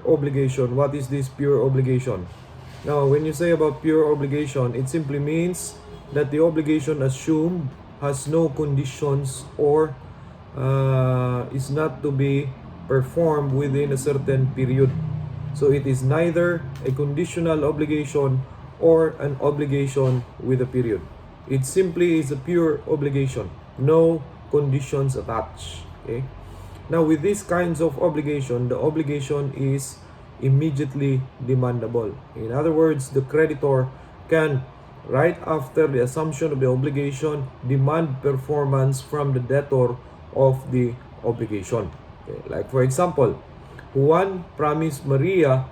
obligation. What is this pure obligation? Now, when you say about pure obligation, it simply means that the obligation assumed has no conditions or is not to be performed within a certain period. So it is neither a conditional obligation or an obligation with a period. It simply is a pure obligation, no conditions attached. Okay? Now, with these kinds of obligation, the obligation is immediately demandable. In other words, the creditor can, right after the assumption of the obligation, demand performance from the debtor of the obligation. Okay? Like for example, Juan promised Maria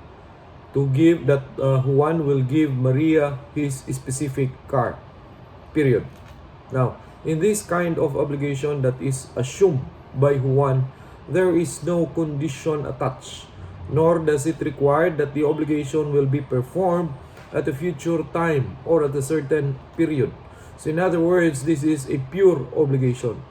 to give that Juan will give Maria his specific car. Period. Now, in this kind of obligation that is assumed by Juan, there is no condition attached, nor does it require that the obligation will be performed at a future time or at a certain period. So in other words, this is a pure obligation.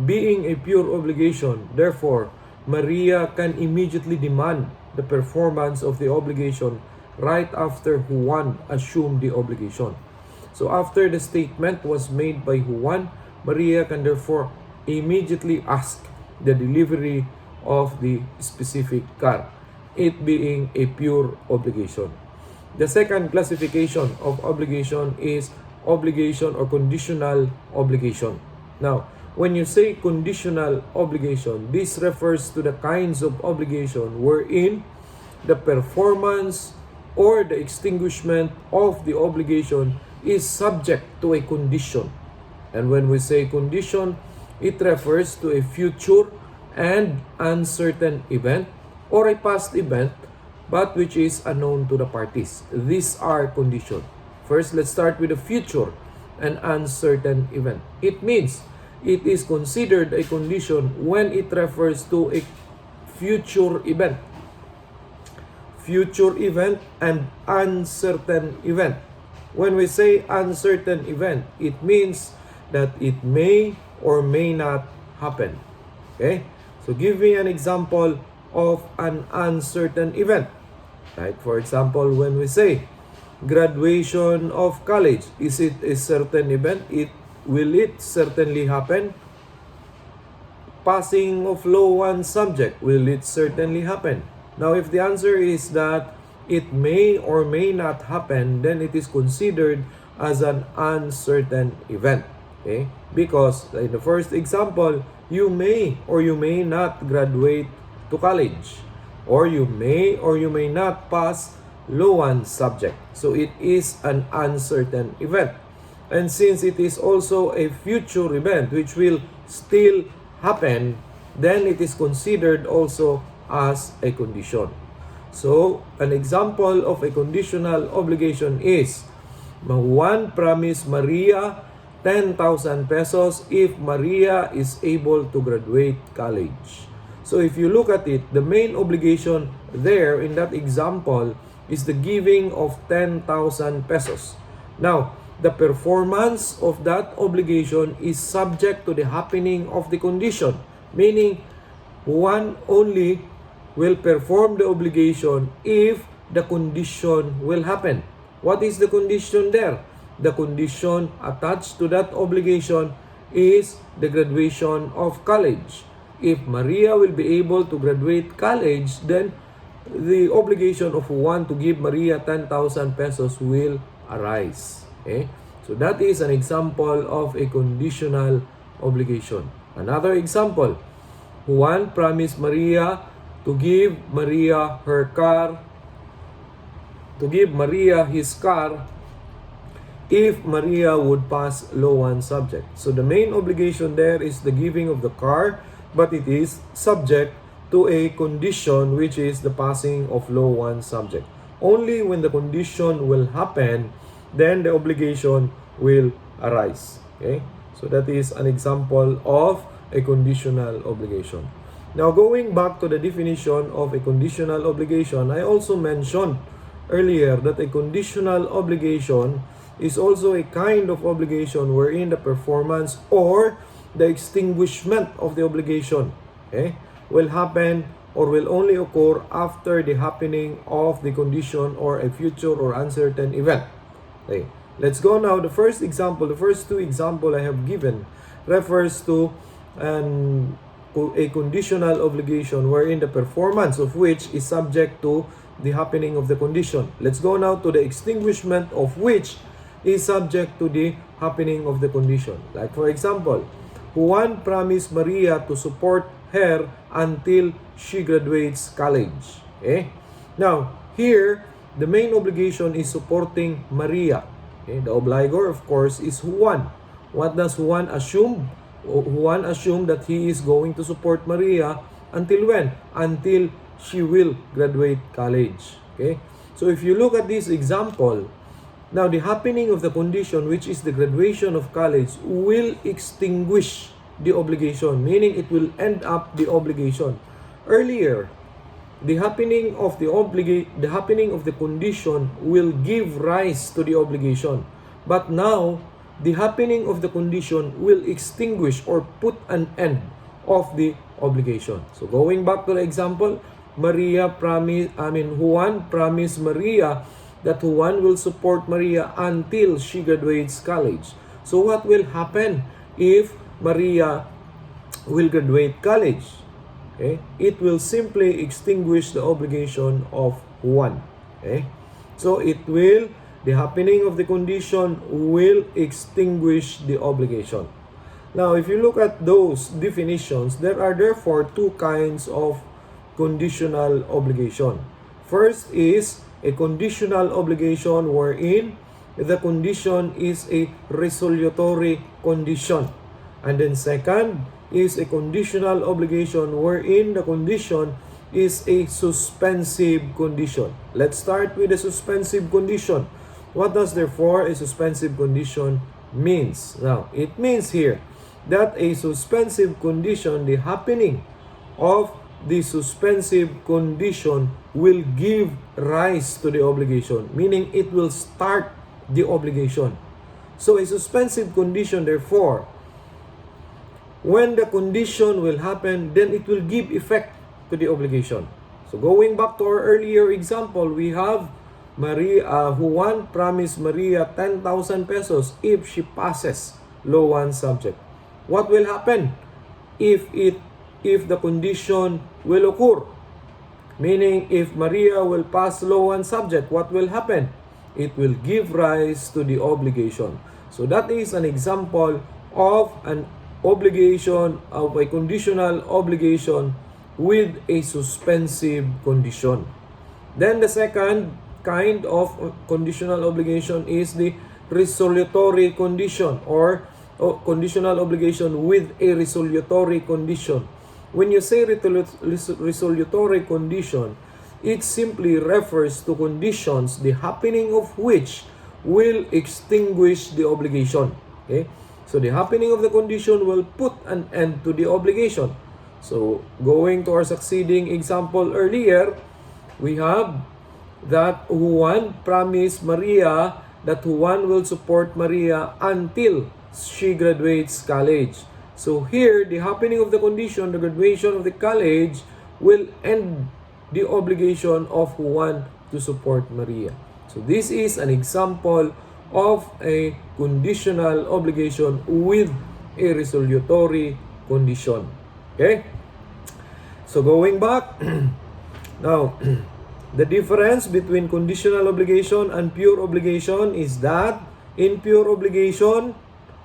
Being a pure obligation, therefore, Maria can immediately demand the performance of the obligation right after Juan assumed the obligation. So after the statement was made by Juan, Maria can therefore immediately ask the delivery of the specific car, it being a pure obligation. The second classification of obligation is obligation or conditional obligation. Now, when you say conditional obligation, this refers to the kinds of obligation wherein the performance or the extinguishment of the obligation is subject to a condition. And when we say condition, it refers to a future and uncertain event or a past event, but which is unknown to the parties. These are conditions. First, let's start with the future and uncertain event. It means it is considered a condition when it refers to a future event. Future event and uncertain event. When we say uncertain event, it means that it may or may not happen. Okay? So give me an example of an uncertain event. Like for example, when we say graduation of college, is it a certain event? Will it certainly happen? Passing of law 1 subject, will it certainly happen? Now, if the answer is that it may or may not happen, then it is considered as an uncertain event. Okay? Because in the first example, you may or you may not graduate to college, or you may not pass law 1 subject. So it is an uncertain event. And since it is also a future event which will still happen, then it is considered also as a condition. So, an example of a conditional obligation is Juan promised Maria 10,000 pesos if Maria is able to graduate college. So, if you look at it, the main obligation there in that example is the giving of 10,000 pesos. Now, the performance of that obligation is subject to the happening of the condition, meaning one only will perform the obligation if the condition will happen. What is the condition there? The condition attached to that obligation is the graduation of college. If Maria will be able to graduate college, then the obligation of Juan to give Maria 10,000 pesos will arise. Okay? So that is an example of a conditional obligation. Another example, Juan promised Maria to give Maria her car, to give Maria his car if Maria would pass law 1 subject. So the main obligation there is the giving of the car, but it is subject to a condition which is the passing of law 1 subject. Only when the condition will happen, then the obligation will arise. Okay? So that is an example of a conditional obligation. Now, going back to the definition of a conditional obligation, I also mentioned earlier that a conditional obligation is also a kind of obligation wherein the performance or the extinguishment of the obligation will happen or will only occur after the happening of the condition or a future or uncertain event. Okay, let's go now. The first example, the first two example I have given refers to a conditional obligation wherein the performance of which is subject to the happening of the condition. Let's go now to the extinguishment of which is subject to the happening of the condition. Like for example, Juan promised Maria to support her until she graduates college. Okay? Now, here, the main obligation is supporting Maria. Okay? The obligor, of course, is Juan. What does Juan assume? Juan assumed that he is going to support Maria until when? Until she will graduate college. Okay? So if you look at this example, now the happening of the condition, which is the graduation of college, will extinguish the obligation, meaning it will end up the obligation. Earlier, the happening of the condition will give rise to the obligation. But now, the happening of the condition will extinguish or put an end of the obligation. So going back to the example, Juan promised Maria that Juan will support Maria until she graduates college. So what will happen if Maria will graduate college? Okay? It will simply extinguish the obligation of Juan. Okay? So the happening of the condition will extinguish the obligation. Now, if you look at those definitions, there are therefore two kinds of conditional obligation. First is a conditional obligation wherein the condition is a resolutory condition. And then second is a conditional obligation wherein the condition is a suspensive condition. Let's start with the suspensive condition. What does therefore a suspensive condition means? Now, it means here that a suspensive condition, the happening of the suspensive condition will give rise to the obligation, meaning it will start the obligation. So a suspensive condition, therefore, when the condition will happen, then it will give effect to the obligation. So going back to our earlier example, we have Juan promised Maria 10,000 pesos if she passes Law 1 subject. What will happen if the condition will occur? Meaning, if Maria will pass Law 1 subject, what will happen? It will give rise to the obligation. So that is an example of an obligation, of a conditional obligation with a suspensive condition. Then the second kind of conditional obligation is the resolutory condition, or conditional obligation with a resolutory condition. When you say resolutory condition, it simply refers to conditions the happening of which will extinguish the obligation. Okay? So the happening of the condition will put an end to the obligation. So going to our succeeding example earlier, we have that Juan promised Maria that Juan will support Maria until she graduates college. So here, the happening of the condition, the graduation of the college, will end the obligation of Juan to support Maria. So this is an example of a conditional obligation with a resolutory condition. Okay? So going back, now, the difference between conditional obligation and pure obligation is that in pure obligation,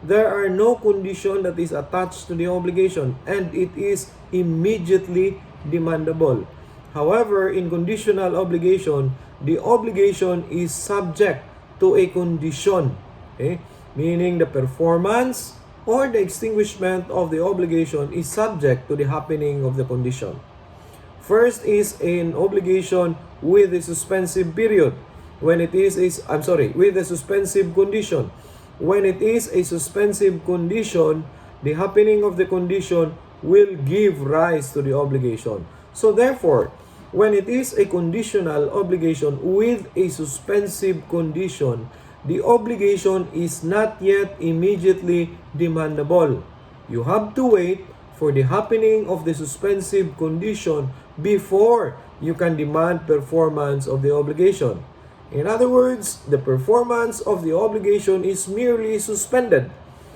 there are no condition that is attached to the obligation and it is immediately demandable. However, in conditional obligation, the obligation is subject to a condition, okay? Meaning the performance or the extinguishment of the obligation is subject to the happening of the condition. First is an obligation with a suspensive period. When it is with a suspensive condition. When it is a suspensive condition, the happening of the condition will give rise to the obligation. So therefore, when it is a conditional obligation with a suspensive condition, the obligation is not yet immediately demandable. You have to wait for the happening of the suspensive condition before you can demand performance of the obligation. In other words, the performance of the obligation is merely suspended.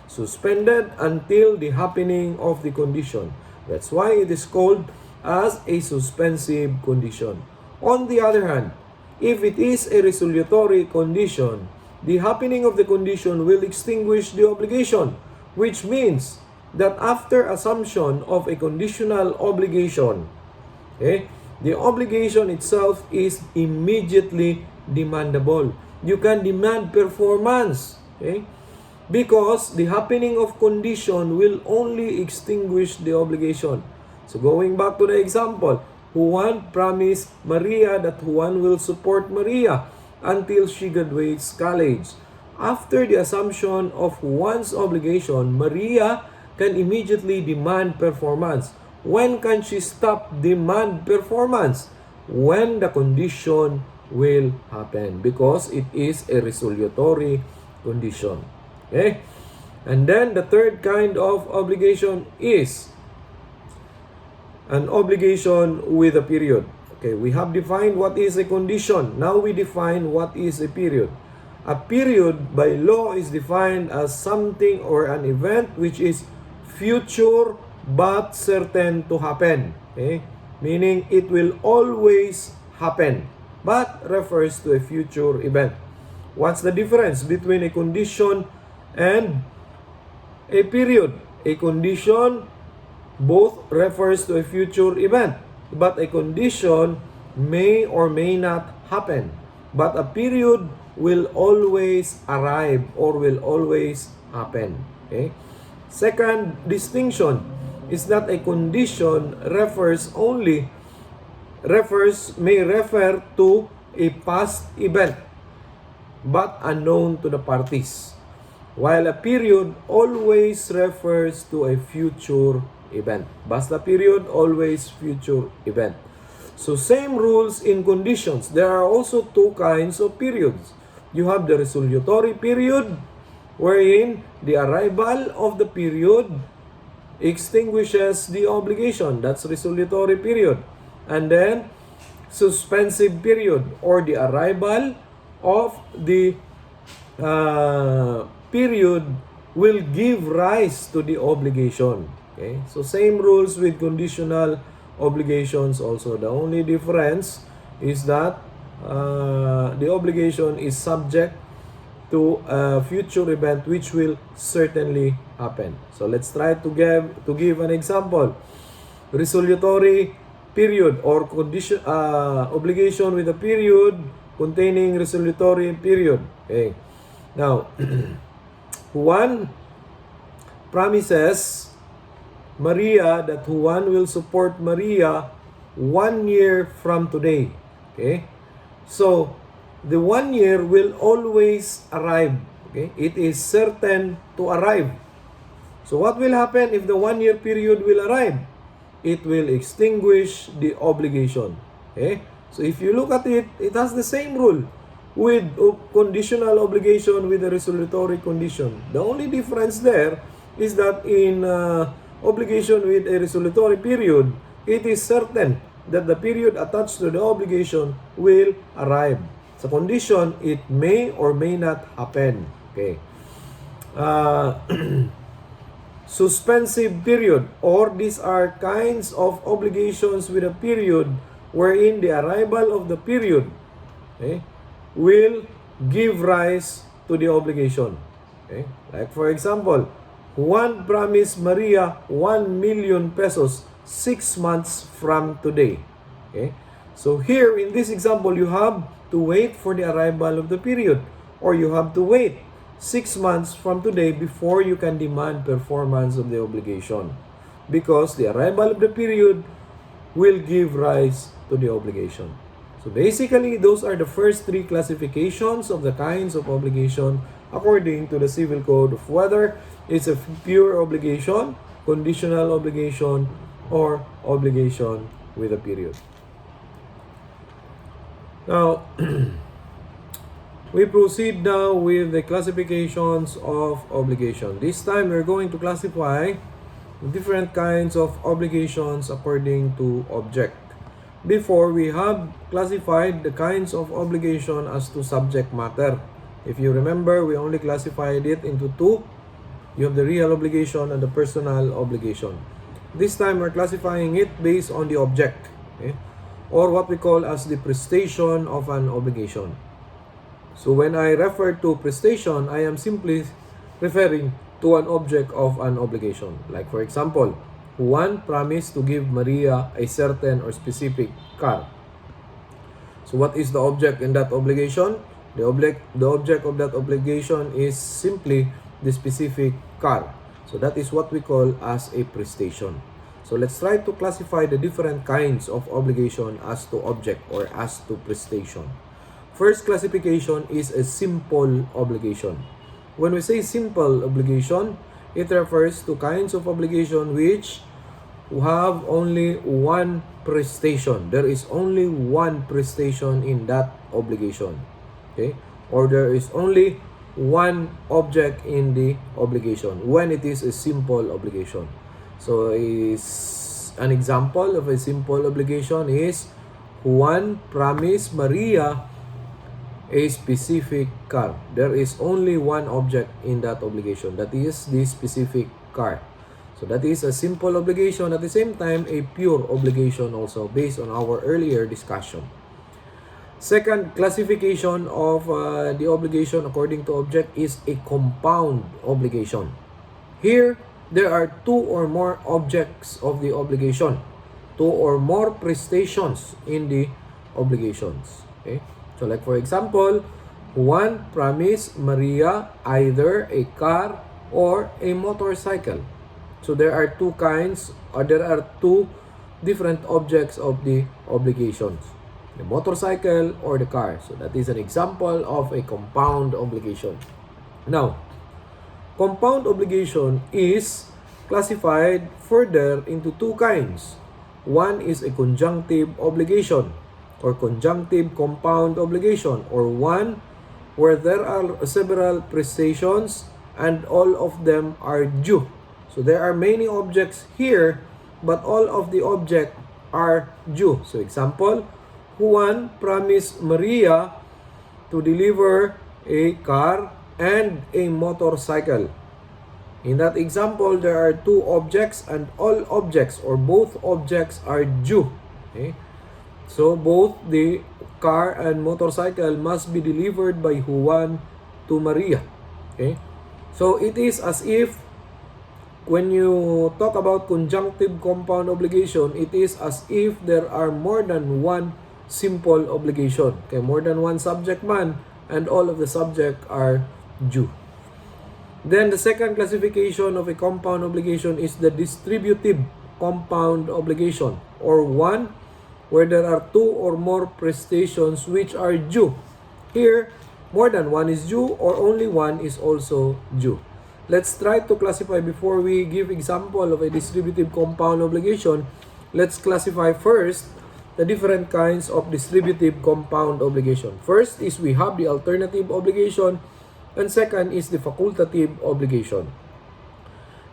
Suspended until the happening of the condition. That's why it is called as a suspensive condition. On the other hand, if it is a resolutory condition, the happening of the condition will extinguish the obligation, which means that after assumption of a conditional obligation, the obligation itself is immediately demandable. You can demand performance, because the happening of condition will only extinguish the obligation. So going back to the example, Juan promised Maria that Juan will support Maria until she graduates college. After the assumption of Juan's obligation, Maria can immediately demand performance. When can she stop demand performance? When the condition will happen, because it is a resolutory condition. Okay? And then the third kind of obligation is an obligation with a period. Okay, we have defined what is a condition. Now we define what is a period. A period by law is defined as something or an event which is future but certain to happen. Okay? Meaning it will always happen but refers to a future event. What's the difference between a condition and a period? A condition both refers to a future event, but a condition may or may not happen. But a period will always arrive or will always happen. Okay? Second distinction is that a condition may refer to a past event but unknown to the parties, while a period always refers to a future event. Basta period, always future event. So same rules in conditions. There are also two kinds of periods. You have the resolutory period, wherein the arrival of the period extinguishes the obligation. That's resolutory period. And then suspensive period, or the arrival of the period will give rise to the obligation. Okay? So same rules with conditional obligations also. The only difference is that the obligation is subject to a future event which will certainly happen. So let's try to give an example. Resolutory period or condition obligation with a period containing resolutory period. Okay. Now, Juan promises Maria that Juan will support Maria 1 year from today. Okay? So, the 1 year will always arrive. Okay? It is certain to arrive. So, what will happen if the 1 year period will arrive? It will extinguish the obligation. Okay? So, if you look at it, it has the same rule with conditional obligation with a resolutory condition. The only difference there is that in obligation with a resolutory period, it is certain that the period attached to the obligation will arrive. Sa condition, it may or may not happen. Okay. Suspensive period, or these are kinds of obligations with a period wherein the arrival of the period, okay, will give rise to the obligation. Okay. Like for example, Juan promised Maria 1 million pesos 6 months from today. Okay? So here in this example, you have to wait for the arrival of the period, or you have to wait 6 months from today before you can demand performance of the obligation, because the arrival of the period will give rise to the obligation. So basically, those are the first three classifications of the kinds of obligation according to the Civil Code, of whether it's a pure obligation, conditional obligation, or obligation with a period. Now, we proceed now with the classifications of obligation. This time, we're going to classify different kinds of obligations according to object. before, we have classified the kinds of obligation as to subject matter. If you remember, we only classified it into two. You have the real obligation and the personal obligation. This time, we're classifying it based on the object, okay? Or what we call as the prestation of an obligation. So when I refer to prestation, I am simply referring to an object of an obligation. Like for example, Juan promised to give Maria a certain or specific car. So what is the object in that obligation? The object of that obligation is simply the specific car. So that is what we call as a prestation. So let's try to classify the different kinds of obligation as to object or as to prestation. First classification is a simple obligation. When we say simple obligation, it refers to kinds of obligation which have only one prestation. There is only one prestation in that obligation. Okay? Or there is only one object in the obligation when it is a simple obligation. So an example of a simple obligation is Juan promised Maria a specific car. There is only one object in that obligation. That is the specific car. So that is a simple obligation, at the same time a pure obligation also based on our earlier discussion. Second classification of the obligation according to object is a compound obligation. Here, there are two or more objects of the obligation, two or more prestations in the obligations. Okay? So like for example, Juan promised Maria either a car or a motorcycle. So there are two kinds, or there are two different objects of the obligations, the motorcycle or the car. So that is an example of a compound obligation. Now, compound obligation is classified further into two kinds. One is a conjunctive obligation or conjunctive compound obligation, or one where there are several prestations and all of them are due. So there are many objects here, but all of the objects are due. So example, Juan promised Maria to deliver a car and a motorcycle. In that example, there are two objects and all objects or both objects are due. Okay? So both the car and motorcycle must be delivered by Juan to Maria. Okay? So it is as if when you talk about conjunctive compound obligation, it is as if there are more than one simple obligation. Okay, more than one subject man and all of the subject are due. Then the second classification of a compound obligation is the distributive compound obligation, or one where there are two or more prestations which are due. Here, more than one is due or only one is also due. Let's try to classify before we give example of a distributive compound obligation. Let's classify first the different kinds of distributive compound obligation. First is we have the alternative obligation, and second is the facultative obligation.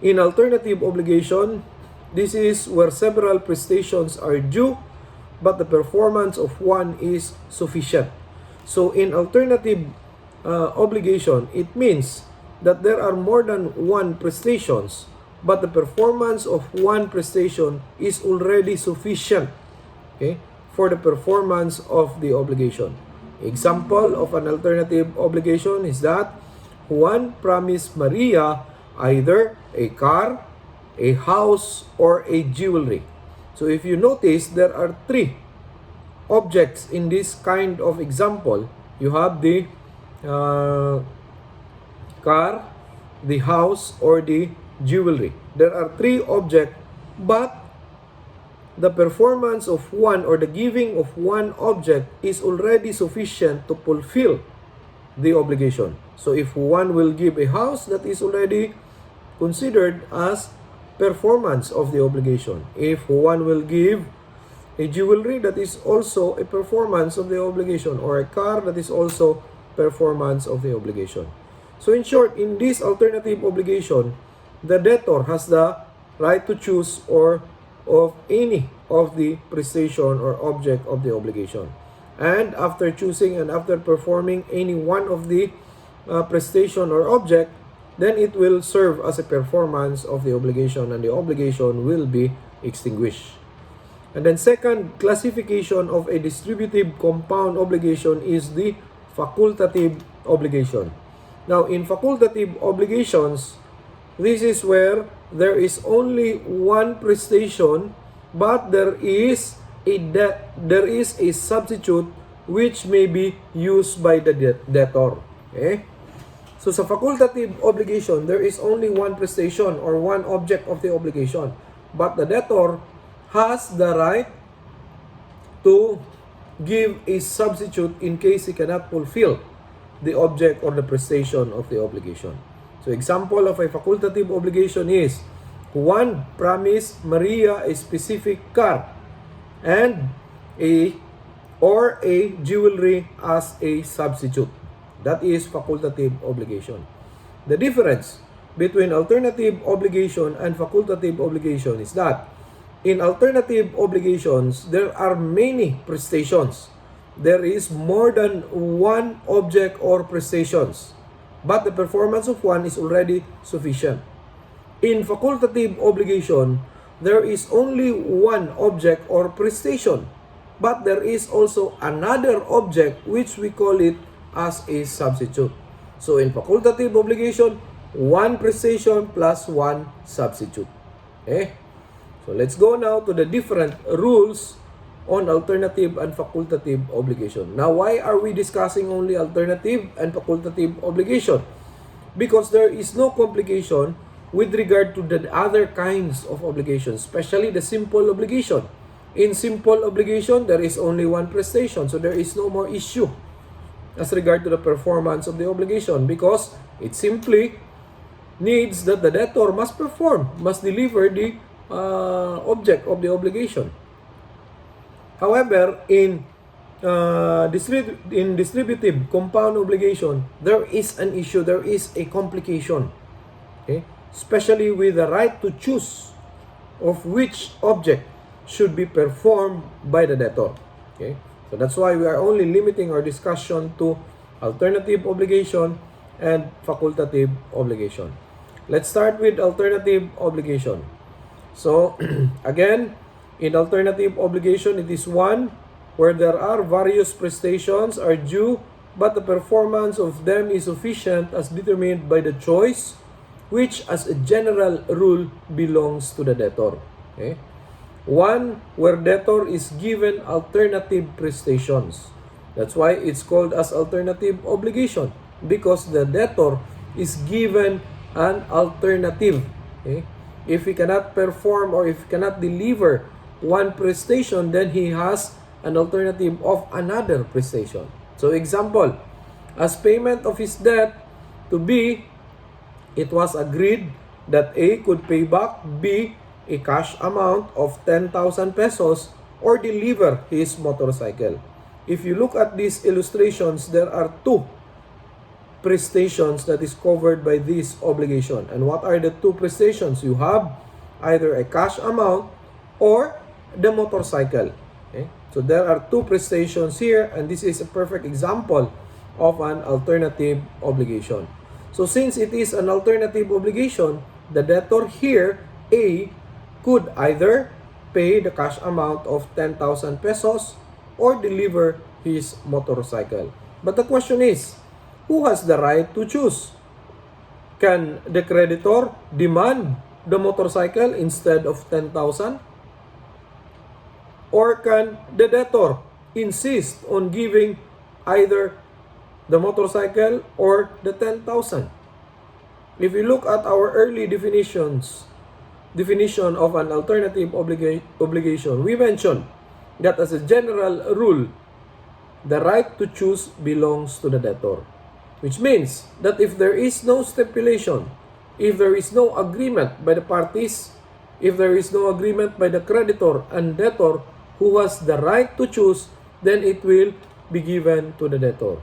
In alternative obligation, this is where several prestations are due, but the performance of one is sufficient. So in alternative obligation, it means that there are more than one prestations, but the performance of one prestation is already sufficient, okay, for the performance of the obligation. Example of an alternative obligation is that Juan promised Maria either a car, a house, or a jewelry. So if you notice, there are three objects in this kind of example. You have the car, the house, or the jewelry. There are three objects, but the performance of one or the giving of one object is already sufficient to fulfill the obligation. So if one will give a house, that is already considered as performance of the obligation. If one will give a jewelry, that is also a performance of the obligation, or a car, that is also performance of the obligation. So in short, in this alternative obligation, the debtor has the right to choose or of any of the prestation or object of the obligation. And after choosing and after performing any one of the prestation or object, then it will serve as a performance of the obligation and the obligation will be extinguished. And then second classification of a distributive compound obligation is the facultative obligation. Now, in facultative obligations, this is where there is only one prestation, but there is a substitute which may be used by the debtor. Okay? So sa facultative obligation, there is only one prestation or one object of the obligation, but the debtor has the right to give a substitute in case he cannot fulfill the object or the prestation of the obligation. So example of a facultative obligation is Juan promised Maria a specific car and a jewelry as a substitute. That is facultative obligation. The difference between alternative obligation and facultative obligation is that in alternative obligations, there are many prestations. There is more than one object or prestations, but the performance of one is already sufficient. In facultative obligation, there is only one object or prestation, but there is also another object which we call it as a substitute. So in facultative obligation, one prestation plus one substitute. Okay? So let's go now to the different rules on alternative and facultative obligation. Now, why are we discussing only alternative and facultative obligation? Because there is no complication with regard to the other kinds of obligations, especially the simple obligation. In simple obligation, there is only one prestation, so there is no more issue as regard to the performance of the obligation because it simply needs that the debtor must perform, must deliver the object of the obligation. However, in distributive compound obligation, there is an issue, there is a complication, okay? Especially with the right to choose of which object should be performed by the debtor. Okay? So that's why we are only limiting our discussion to alternative obligation and facultative obligation. Let's start with alternative obligation. So, again, in alternative obligation, it is one where there are various prestations are due, but the performance of them is sufficient as determined by the choice, which as a general rule belongs to the debtor. Okay? One where debtor is given alternative prestations. That's why it's called as alternative obligation, because the debtor is given an alternative. Okay? If he cannot perform or if he cannot deliver one prestation, then he has an alternative of another prestation. So example, as payment of his debt to B, it was agreed that A could pay back B a cash amount of 10,000 pesos or deliver his motorcycle. If you look at these illustrations, there are two prestations that is covered by this obligation. And what are the two prestations? You have either a cash amount or the motorcycle. Okay? So there are two prestations here, and this is a perfect example of an alternative obligation. So since it is an alternative obligation, the debtor here, A, could either pay the cash amount of 10,000 pesos or deliver his motorcycle. But the question is, who has the right to choose? Can the creditor demand the motorcycle instead of 10,000? Or can the debtor insist on giving either the motorcycle or the 10,000? If you look at our early definition of an alternative obligation, we mentioned that as a general rule, the right to choose belongs to the debtor. Which means that if there is no stipulation, if there is no agreement by the parties, if there is no agreement by the creditor and debtor who has the right to choose, then it will be given to the debtor.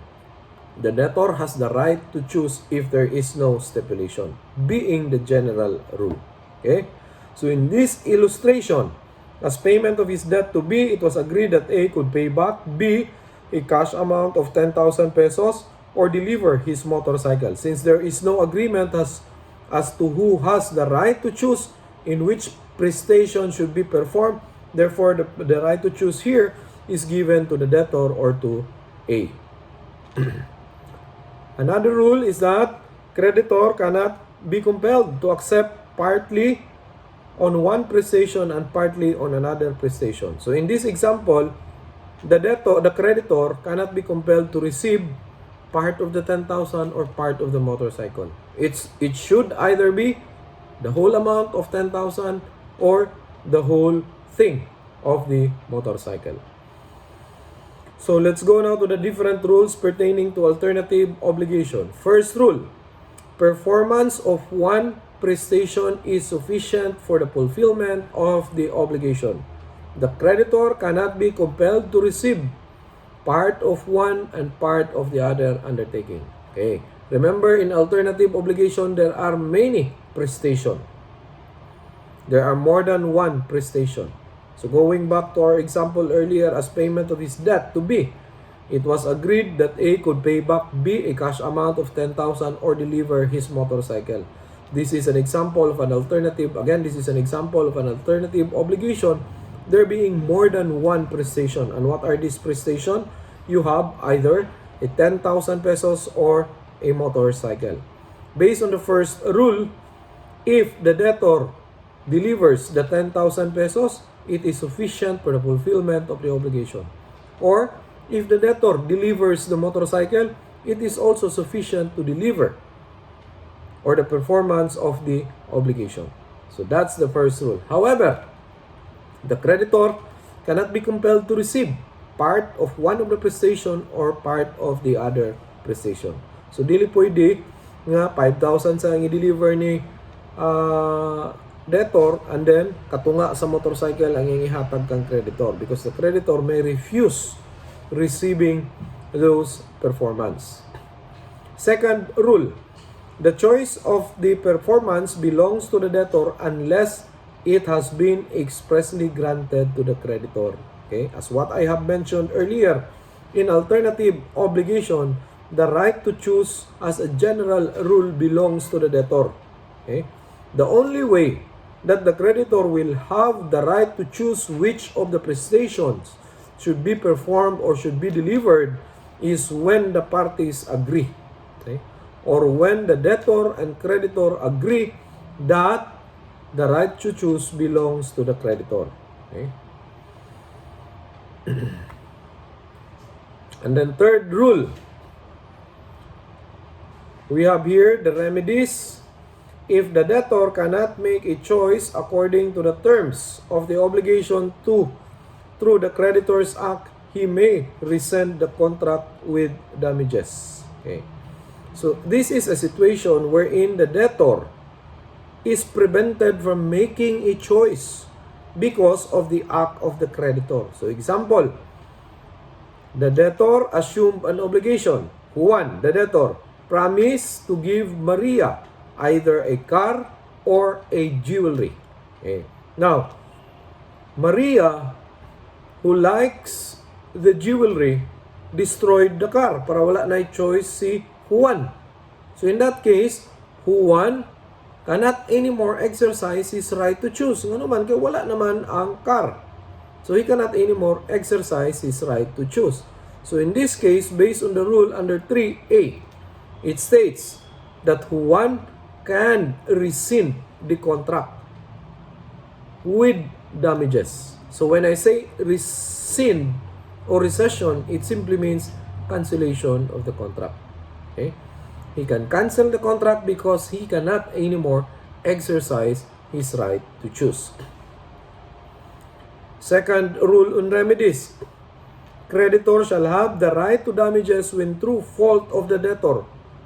The debtor has the right to choose if there is no stipulation, being the general rule. Okay? So in this illustration, As payment of his debt to B, it was agreed that A could pay back B a cash amount of 10,000 pesos or deliver his motorcycle. Since there is no agreement as to who has the right to choose in which prestation should be performed, therefore the right to choose here is given to the debtor or to A. Another rule is that creditor cannot be compelled to accept partly on one prestation and partly on another prestation. So in this example, the creditor cannot be compelled to receive part of the 10,000 or part of the motorcycle. It should either be the whole amount of 10,000 or the whole thing of the motorcycle. So let's go now to the different rules pertaining to alternative obligation. First rule, performance of one prestation is sufficient for the fulfillment of the obligation. The creditor cannot be compelled to receive part of one and part of the other undertaking. Okay. Remember, in alternative obligation, there are many prestation. There are more than one prestation. So going back to our example earlier, as payment of his debt to B, it was agreed that A could pay back B a cash amount of 10,000 or deliver his motorcycle. This is an example of an alternative. Again, this is an example of an alternative obligation, there being more than one prestation. And what are these prestation? You have either a 10,000 pesos or a motorcycle. Based on the first rule, if the debtor delivers the 10,000 pesos, it is sufficient for the fulfillment of the obligation. Or if the debtor delivers the motorcycle, it is also sufficient to deliver or the performance of the obligation. So that's the first rule. However, the creditor cannot be compelled to receive part of one of the prestation or part of the other prestation. So dili pwede nga 5,000 sa i-deliver ni debtor and then katunga sa motorcycle ang ihatag kang creditor, because the creditor may refuse receiving those performance. Second rule, the choice of the performance belongs to the debtor unless it has been expressly granted to the creditor. Okay? As what I have mentioned earlier, in alternative obligation, the right to choose as a general rule belongs to the debtor. Okay? The only way that the creditor will have the right to choose which of the prestations should be performed or should be delivered is when the parties agree. Okay? Or when the debtor and creditor agree that the right to choose belongs to the creditor. Okay? And then third rule, we have here the remedies. If the debtor cannot make a choice according to the terms of the obligation through the creditor's act, he may rescind the contract with damages. Okay. So this is a situation wherein the debtor is prevented from making a choice because of the act of the creditor. So example, the debtor assumed an obligation. One, the debtor promised to give Maria either a car or a jewelry. Okay. Now, Maria, who likes the jewelry, destroyed the car para wala na choice si Juan. So in that case, Juan cannot anymore exercise his right to choose. Nga naman, kaya wala naman ang car. So he cannot anymore exercise his right to choose. So in this case, based on the rule under 3A, it states that Juan can rescind the contract with damages. So when I say rescind or recession, it simply means cancellation of the contract. Okay? He can cancel the contract because he cannot anymore exercise his right to choose. Second rule on remedies. Creditor shall have the right to damages when through fault of the debtor,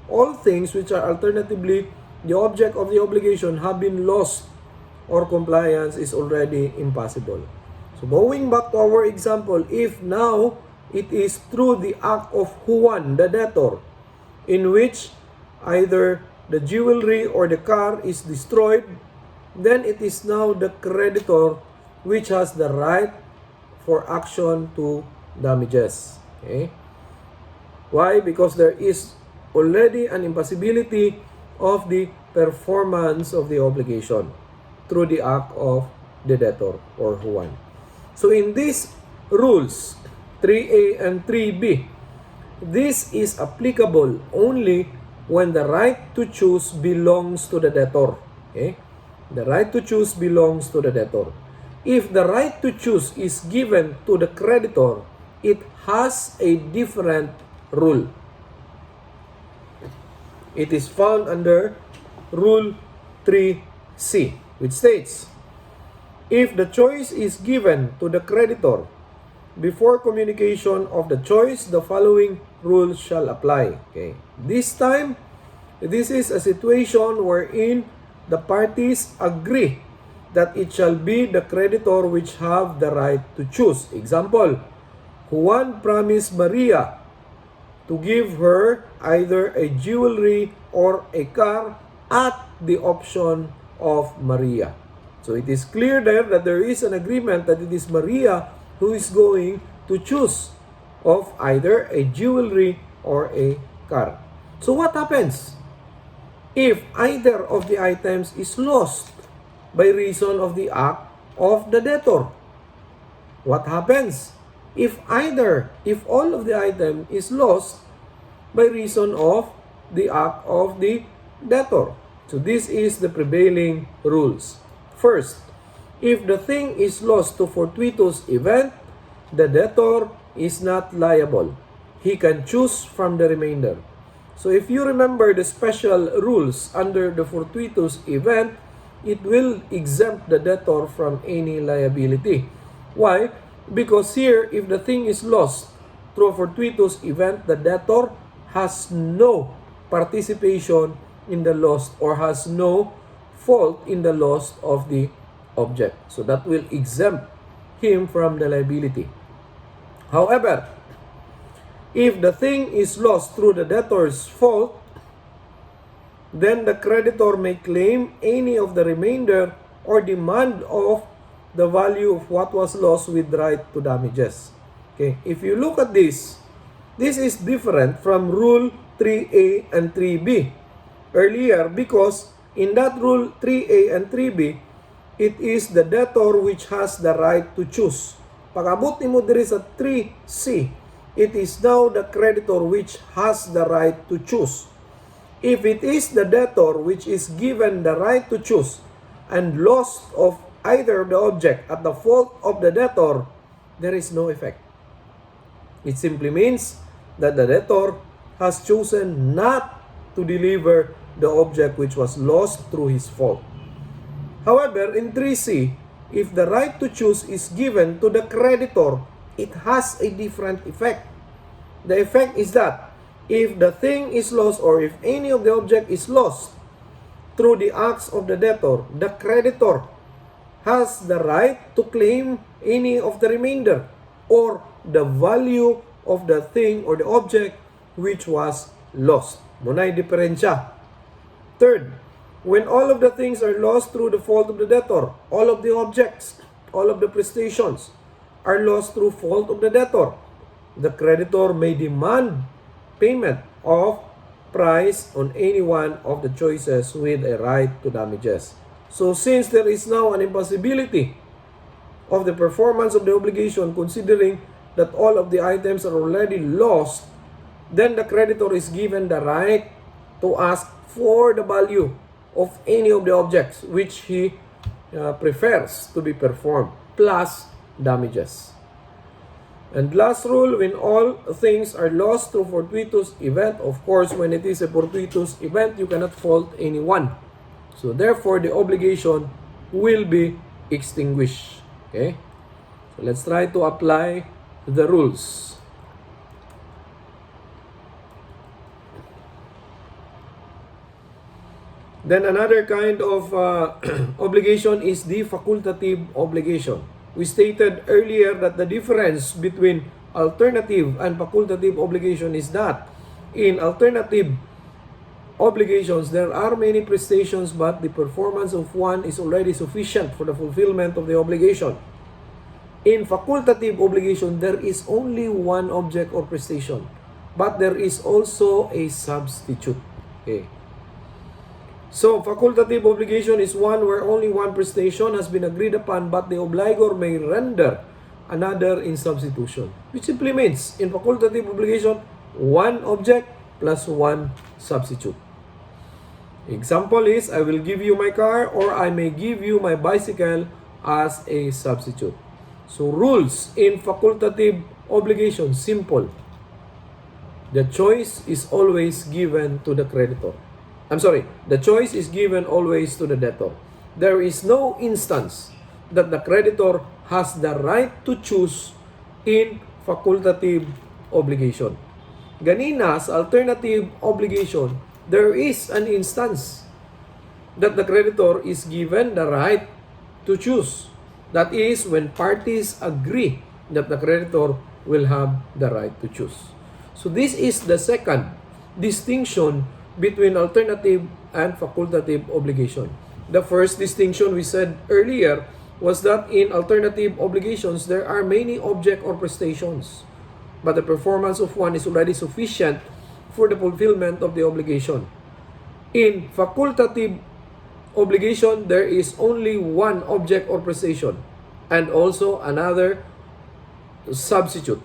all things which are alternatively the object of the obligation have been lost or compliance is already impossible. So going back to our example, if now it is through the act of Juan, the debtor, in which either the jewelry or the car is destroyed, then it is now the creditor which has the right for action to damages. Okay? Why? Because there is already an impossibility of the performance of the obligation through the act of the debtor or Juan. So in these rules, 3A and 3B, this is applicable only when the right to choose belongs to the debtor. Okay? The right to choose belongs to the debtor. If the right to choose is given to the creditor, it has a different rule. It is found under Rule 3C, which states, if the choice is given to the creditor before communication of the choice, the following rules shall apply. Okay. This time, this is a situation wherein the parties agree that it shall be the creditor which have the right to choose. Example, Juan promised Maria to give her either a jewelry or a car at the option of Maria. So it is clear there that there is an agreement that it is Maria who is going to choose of either a jewelry or a car. So what happens if either of the items is lost by reason of the act of the debtor? What happens if all of the item is lost by reason of the act of the debtor? So this is the prevailing rules. First, if the thing is lost to fortuitous event, the debtor is not liable. He can choose from the remainder. So if you remember the special rules under the fortuitous event, it will exempt the debtor from any liability. Why? Because here, if the thing is lost through a fortuitous event, the debtor has no participation in the loss or has no fault in the loss of the object. So that will exempt him from the liability. However, if the thing is lost through the debtor's fault, then the creditor may claim any of the remainder or demand of the value of what was lost with right to damages. Okay, if you look at this is different from Rule 3A and 3B earlier, because in that Rule 3A and 3B, it is the debtor which has the right to choose. Pag-abot nimo diri sa 3C, it is now the creditor which has the right to choose. If it is the debtor which is given the right to choose and loss of either of the object at the fault of the debtor, there is no effect. It simply means that the debtor has chosen not to deliver the object which was lost through his fault. However, in 3C, if the right to choose is given to the creditor, it has a different effect. The effect is that if the thing is lost or if any of the object is lost through the acts of the debtor, the creditor has the right to claim any of the remainder or the value of the thing or the object which was lost. Munay diferensya. Third, when all of the things are lost through the fault of the debtor, all of the objects, all of the prestations are lost through fault of the debtor, the creditor may demand payment of price on any one of the choices with a right to damages. So since there is now an impossibility of the performance of the obligation, considering that all of the items are already lost, then the creditor is given the right to ask for the value of any of the objects which he prefers to be performed, plus damages. And last rule, when all things are lost through fortuitous event, of course, when it is a fortuitous event, you cannot fault anyone. So therefore, the obligation will be extinguished. Okay? So let's try to apply the rules. Then another kind of obligation is the facultative obligation. We stated earlier that the difference between alternative and facultative obligation is that in alternative obligations, there are many prestations, but the performance of one is already sufficient for the fulfillment of the obligation. In facultative obligation, there is only one object or prestation, but there is also a substitute. Okay. So, facultative obligation is one where only one prestation has been agreed upon, but the obligor may render another in substitution. Which simply means, in facultative obligation, one object plus one substitute. Example is, I will give you my car or I may give you my bicycle as a substitute. So, rules in facultative obligation, simple. The choice is always given to the creditor. The choice is given always to the debtor. There is no instance that the creditor has the right to choose in facultative obligation. Ganina, sa alternative obligation, there is an instance that the creditor is given the right to choose. That is when parties agree that the creditor will have the right to choose. So this is the second distinction between alternative and facultative obligation. The first distinction we said earlier was that in alternative obligations, there are many object or prestations, but the performance of one is already sufficient for the fulfillment of the obligation. In facultative obligation, there is only one object or prestation and also another substitute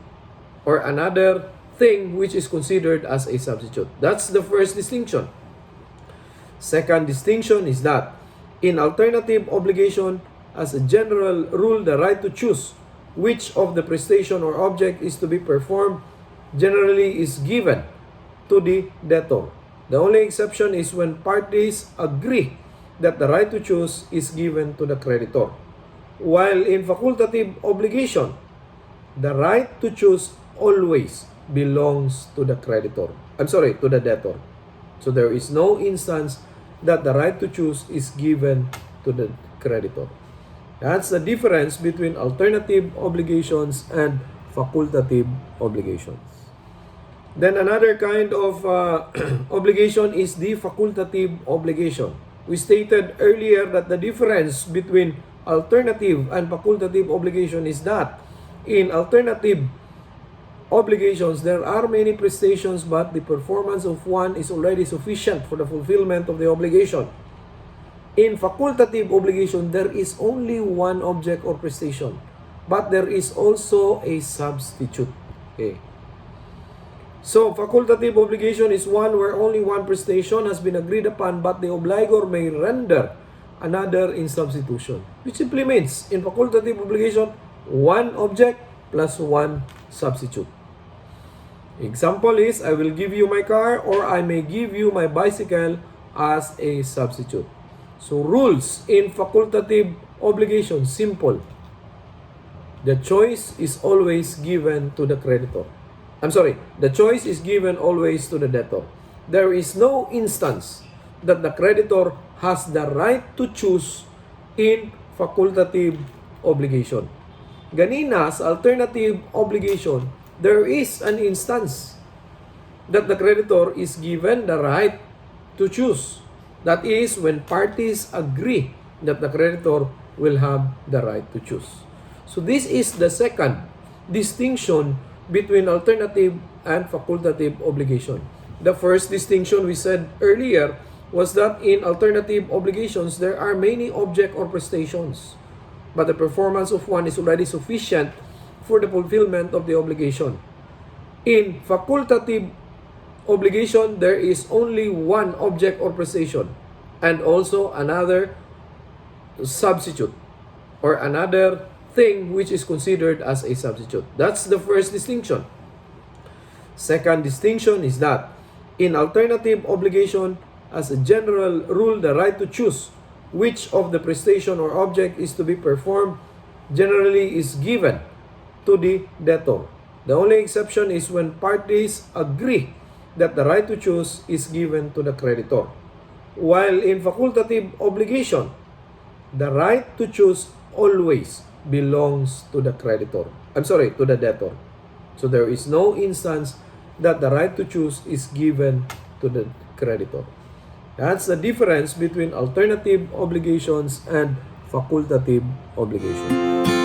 or another thing which is considered as a substitute. That's the first distinction. Second distinction is that in alternative obligation, as a general rule, the right to choose which of the prestation or object is to be performed generally is given to the debtor. The only exception is when parties agree that the right to choose is given to the creditor. While in facultative obligation, the right to choose always belongs to the creditor. To the debtor. So there is no instance that the right to choose is given to the creditor. That's the difference between alternative obligations and facultative obligations. Then another kind of obligation is the facultative obligation. We stated earlier that the difference between alternative and facultative obligation is that in alternative obligations, there are many prestations, but the performance of one is already sufficient for the fulfillment of the obligation. In facultative obligation, there is only one object or prestation, but there is also a substitute. Okay. So, facultative obligation is one where only one prestation has been agreed upon, but the obligor may render another in substitution. Which simply means, in facultative obligation, one object plus one substitute. Example is, I will give you my car or I may give you my bicycle as a substitute. So rules in facultative obligation, simple. The choice is always given to the creditor. The choice is given always to the debtor. There is no instance that the creditor has the right to choose in facultative obligation. Ganina, sa alternative obligation, there is an instance that the creditor is given the right to choose. That is when parties agree that the creditor will have the right to choose. So this is the second distinction between alternative and facultative obligation. The first distinction we said earlier was that in alternative obligations, there are many object or prestations, but the performance of one is already sufficient for the fulfillment of the obligation. In facultative obligation, there is only one object or prestation and also another substitute or another thing which is considered as a substitute. That's the first distinction. Second distinction is that in alternative obligation, as a general rule, the right to choose which of the prestation or object is to be performed generally is given to the debtor. The only exception is when parties agree that the right to choose is given to the creditor. While in facultative obligation, the right to choose always belongs to the creditor. To the debtor. So there is no instance that the right to choose is given to the creditor. That's the difference between alternative obligations and facultative obligations.